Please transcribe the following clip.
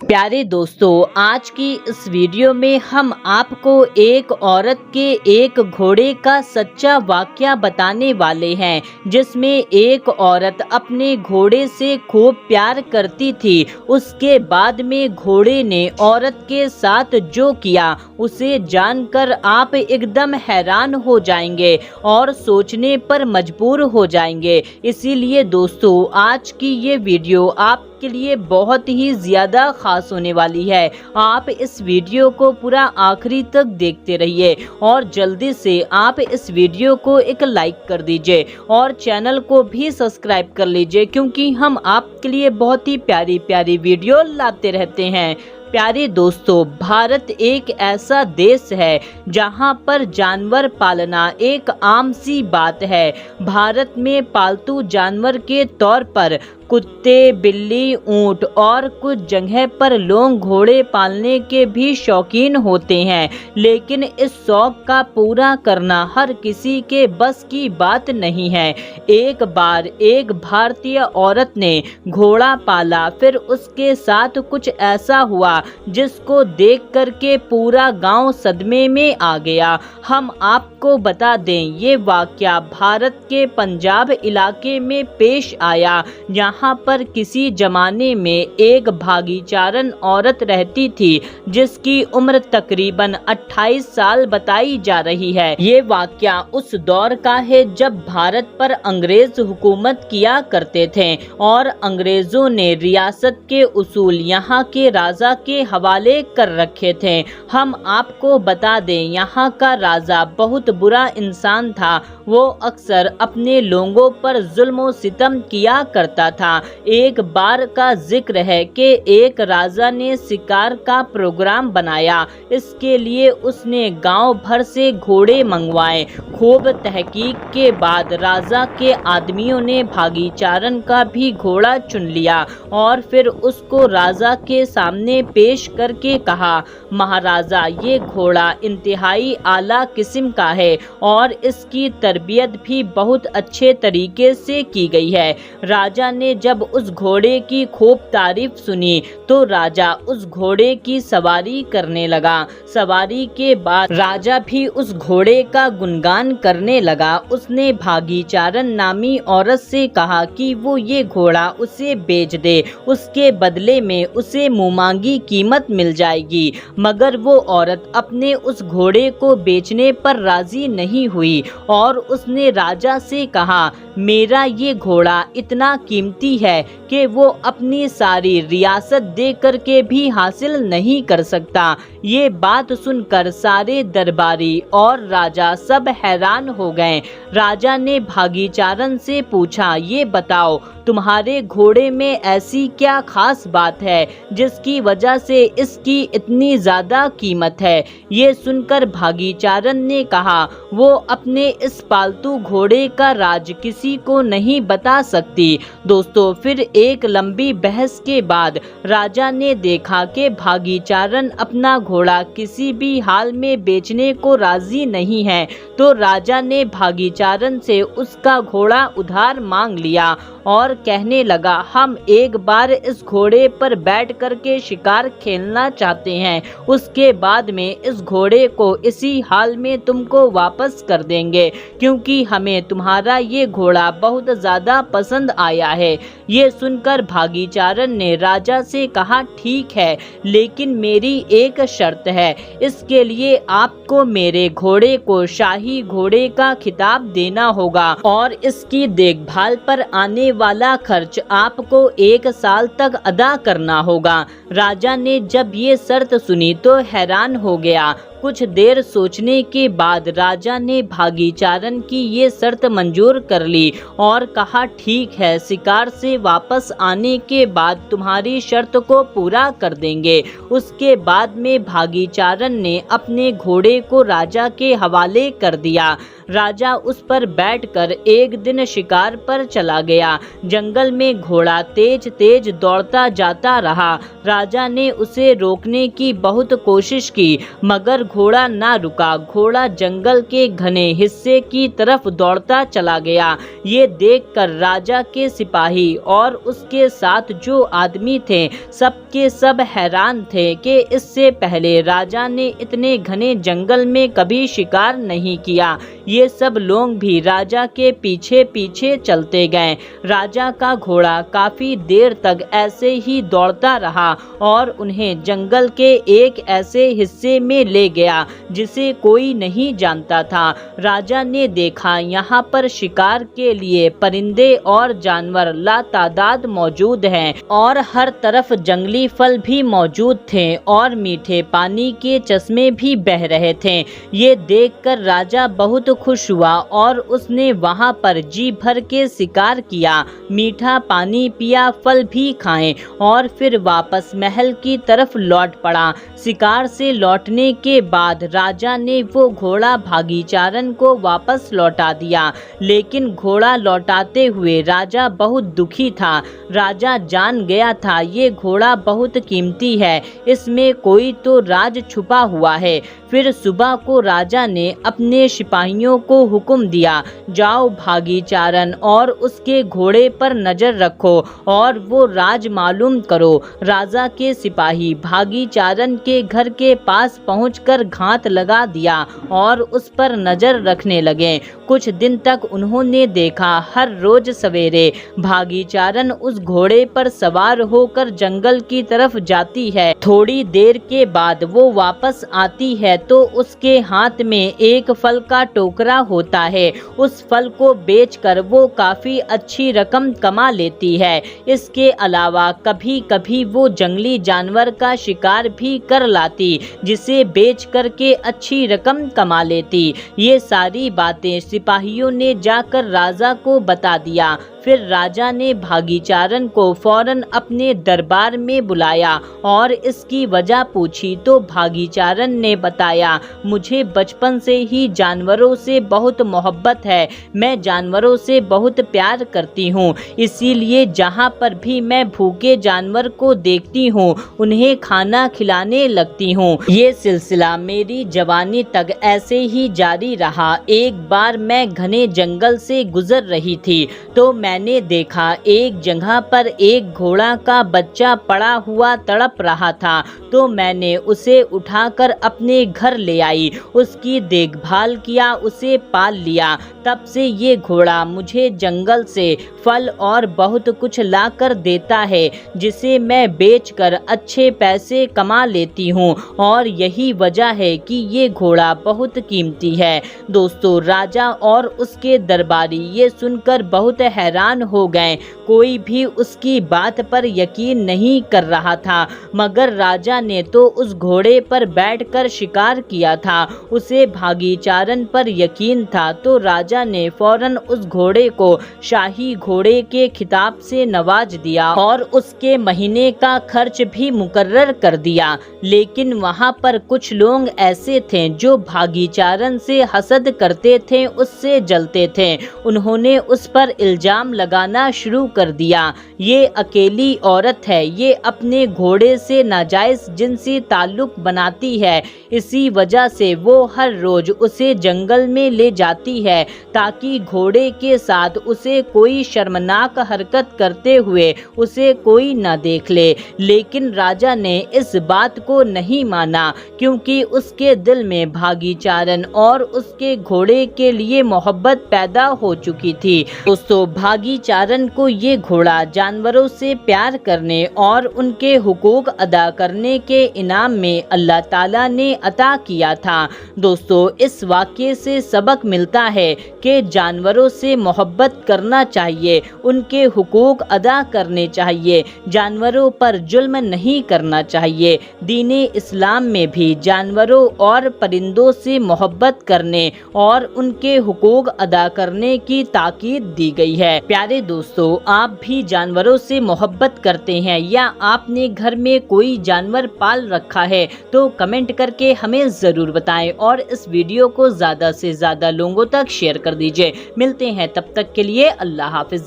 प्यारे दोस्तों, आज की इस वीडियो में हम आपको एक औरत के एक घोड़े का सच्चा वाकया बताने वाले हैं, जिसमें एक औरत अपने घोड़े से खूब प्यार करती थी। उसके बाद में घोड़े ने औरत के साथ जो किया उसे जानकर आप एकदम हैरान हो जाएंगे और सोचने पर मजबूर हो जाएंगे। इसीलिए दोस्तों, आज की ये वीडियो आपके लिए बहुत ही ज़्यादा खास होने वाली है। आप इस वीडियो को पूरा आखिरी तक देखते रहिए और जल्दी से आप इस वीडियो को एक लाइक कर दीजिए और चैनल को भी सब्सक्राइब कर लीजिए, क्योंकि हम आपके लिए बहुत ही प्यारी प्यारी वीडियो लाते रहते हैं। प्यारे दोस्तों, भारत एक ऐसा देश है जहां पर जानवर पालना एक आम सी बात है। भारत में पालतू जानवर के तौर पर कुत्ते, बिल्ली, ऊंट और कुछ जगह पर लोग घोड़े पालने के भी शौकीन होते हैं, लेकिन इस शौक का पूरा करना हर किसी के बस की बात नहीं है। एक बार एक भारतीय औरत ने घोड़ा पाला, फिर उसके साथ कुछ ऐसा हुआ जिसको देख करके पूरा गांव सदमे में आ गया। हम आपको बता दें, ये वाकया भारत के पंजाब इलाके में पेश आया, जहां पर किसी जमाने में एक भागीचारन औरत रहती थी जिसकी उम्र तकरीबन 28 साल बताई जा रही है। ये वाकया उस दौर का है जब भारत पर अंग्रेज हुकूमत किया करते थे और अंग्रेजों ने रियासत के उसूल यहाँ के राजा के हवाले कर रखे थे। हम आपको बता दें, यहाँ का राजा बहुत बुरा इंसान था। वो अक्सर अपने लोगों पर जुल्म और सितम किया करता था। एक बार का जिक्र है कि एक राजा ने शिकार का प्रोग्राम बनाया। इसके लिए उसने गांव भर से घोड़े मंगवाए। खूब तहकीक के बाद राजा के आदमियों ने भागीचारन का भी घोड़ा चुन लिया और फिर उसको राजा के सामने पेश करके कहा, महाराजा, ये घोड़ा इंतहाई आला किस्म का है और इसकी तरबियत भी बहुत अच्छे तरीके से की गई है। राजा ने जब उस घोड़े की खूब तारीफ सुनी तो राजा उस घोड़े की सवारी करने लगा। सवारी के बाद राजा भी उस घोड़े का गुणगान करने लगा। उसने भागीचारन नामी औरत से कहा कि वो ये घोड़ा उसे बेच दे, उसके बदले में उसे मुमांगी कीमत मिल जाएगी। मगर वो औरत अपने उस घोड़े को बेचने पर राजी नहीं हुई और उसने राजा से कहा, मेरा ये घोड़ा इतना कीमती है कि वो अपनी सारी रियासत दे करके भी हासिल नहीं कर सकता। ये बात सुनकर सारे दरबारी और राजा सब हैरान हो गए। राजा ने भागीचारन से पूछा, ये बताओ, तुम्हारे घोड़े में ऐसी क्या खास बात है जिसकी वजह से इसकी इतनी ज्यादा कीमत है? ये सुनकर भागीचारन ने कहा, वो अपने इस पालतू घोड़े का राज किसी को नहीं बता सकती। दोस्तों, फिर एक लंबी बहस के बाद राजा ने देखा कि भागीचारन अपना घोड़ा किसी भी हाल में बेचने को राजी नहीं है, तो राजा ने भागीचारन से उसका घोड़ा उधार मांग लिया और कहने लगा, हम एक बार इस घोड़े पर बैठ करके शिकार खेलना चाहते हैं, उसके बाद में इस घोड़े को इसी हाल में तुमको वापस कर देंगे, क्योंकि हमें तुम्हारा ये घोड़ा बहुत ज़्यादा पसंद आया है। ये सुनकर भागीचारन ने राजा से कहा, ठीक है, लेकिन मेरी एक शर्त है। इसके लिए आपको मेरे घोड़े को शाही घोड़े का खिताब देना होगा और इसकी देखभाल पर आने वाला खर्च आपको 1 साल तक अदा करना होगा। राजा ने जब ये शर्त सुनी तो हैरान हो गया। कुछ देर सोचने के बाद राजा ने भागीचारन की ये शर्त मंजूर कर ली और कहा, ठीक है, शिकार से वापस आने के बाद तुम्हारी शर्त को पूरा कर देंगे। उसके बाद में भागीचारन ने अपने घोड़े को राजा के हवाले कर दिया। राजा उस पर बैठकर एक दिन शिकार पर चला गया। जंगल में घोड़ा तेज तेज दौड़ता जाता रहा। राजा ने उसे रोकने की बहुत कोशिश की, मगर घोड़ा ना रुका। घोड़ा जंगल के घने हिस्से की तरफ दौड़ता चला गया। ये देखकर राजा के सिपाही और उसके साथ जो आदमी थे, सबके सब हैरान थे कि इससे पहले राजा ने इतने घने जंगल में कभी शिकार नहीं किया। ये सब लोग भी राजा के पीछे पीछे चलते गए। राजा का घोड़ा काफी देर तक ऐसे ही दौड़ता रहा और उन्हें जंगल के एक ऐसे हिस्से में ले गया जिसे कोई नहीं जानता था। राजा ने देखा यहाँ पर शिकार के लिए परिंदे और जानवर लातादाद मौजूद हैं और हर तरफ जंगली फल भी मौजूद थे और मीठे पानी के चश्मे भी बह रहे थे। ये देखकर राजा बहुत खुश हुआ और उसने वहाँ पर जी भर के शिकार किया, मीठा पानी पिया, फल भी खाए और फिर वापस महल की तरफ लौट पड़ा। शिकार से लौटने के बाद राजा ने वो घोड़ा भागीचारन को वापस लौटा दिया, लेकिन घोड़ा लौटाते हुए राजा बहुत दुखी था। राजा जान गया था ये घोड़ा बहुत कीमती है, इसमें कोई तो राज छुपा हुआ है। फिर सुबह को राजा ने अपने सिपाहियों को हुक्म दिया, जाओ भागीचारन और उसके घोड़े पर नजर रखो और वो राज मालूम करो। राजा के सिपाही भागीचारन के घर के पास पहुंचकर घात लगा दिया और उस पर नजर रखने लगे। कुछ दिन तक उन्होंने देखा हर रोज सवेरे भागीचारन उस घोड़े पर सवार होकर जंगल की तरफ जाती है। थोड़ी देर के बाद वो वापस आती है तो उसके हाथ में एक फल का टोकरा होता है। उस फल को बेचकर वो काफी अच्छी रकम कमा लेती है। इसके अलावा कभी कभी वो जंगली जानवर का शिकार भी कर लाती, जिसे बेच करके अच्छी रकम कमा लेती। ये सारी बातें सिपाहियों ने जाकर राजा को बता दिया। फिर राजा ने भागीचारन को फौरन अपने दरबार में बुलाया और इसकी वजह पूछी तो भागीचारन ने बताया, मुझे बचपन से ही जानवरों से बहुत मोहब्बत है। मैं जानवरों से बहुत प्यार करती हूँ, इसीलिए जहाँ पर भी मैं भूखे जानवर को देखती हूँ उन्हें खाना खिलाने लगती हूँ। ये सिलसिला मेरी जवानी तक ऐसे ही जारी रहा। एक बार मैं घने जंगल से गुजर रही थी तो मैंने देखा एक जगह पर एक घोड़ा का बच्चा पड़ा हुआ तड़प रहा था, तो मैंने उसे उठाकर अपने घर ले आई, उसकी देखभाल किया, उसे पाल लिया। तब से ये घोड़ा मुझे जंगल से फल और बहुत कुछ ला कर देता है, जिसे मैं बेचकर अच्छे पैसे कमा लेती हूँ और यही वजह है कि ये घोड़ा बहुत कीमती है। दोस्तों, राजा और उसके दरबारी ये सुनकर बहुत हैरान हो गए। कोई भी उसकी बात पर यकीन नहीं कर रहा था, मगर राजा ने तो उस घोड़े पर बैठकर शिकार किया था, उसे भागीचारन पर यकीन था, तो राजा ने फौरन उस घोड़े को शाही घोड़े के खिताब से नवाज दिया और उसके महीने का खर्च भी मुकर्रर कर दिया। लेकिन वहाँ पर कुछ लोग ऐसे थे जो भागीचारन से हसद करते थे, उससे जलते थे। उन्होंने उस पर इल्जाम लगाना शुरू कर दिया, ये अकेली औरत है, ये अपने घोड़े से नाजायज जिनसी ताल्लुक बनाती है, इसी वजह से वो हर रोज उसे जंगल में ले जाती है ताकि घोड़े के साथ उसे कोई शर्मनाक हरकत करते हुए उसे कोई न देख ले। लेकिन राजा ने इस बात को नहीं माना, क्योंकि उसके दिल में भागीचारन और उसके घोड़े के लिए मोहब्बत पैदा हो चुकी थी। दोस्तों, भागीचारन को ये घोड़ा जानवरों से प्यार करने और उनके हुकूक अदा करने के इनाम में अल्लाह ताला ने अता किया था। दोस्तों, इस वाक़ये से सबक मिलता है कि जानवरों से मोहब्बत करना चाहिए, उनके हुकूक अदा करने चाहिए, जानवरों पर जुल्म नहीं करना चाहिए। दीन इस्लाम में भी जानवरों और परिंदों से मोहब्बत करने और उनके हुकूक अदा करने की ताकीद दी गई है। प्यारे दोस्तों, आप भी जानवरों से मोहब्बत करते हैं या आपने घर में कोई जानवर पाल रखा है तो कमेंट करके हमें हमें ज़रूर बताएं और इस वीडियो को ज़्यादा से ज़्यादा लोगों तक शेयर कर दीजिए। मिलते हैं, तब तक के लिए अल्लाह हाफिज़।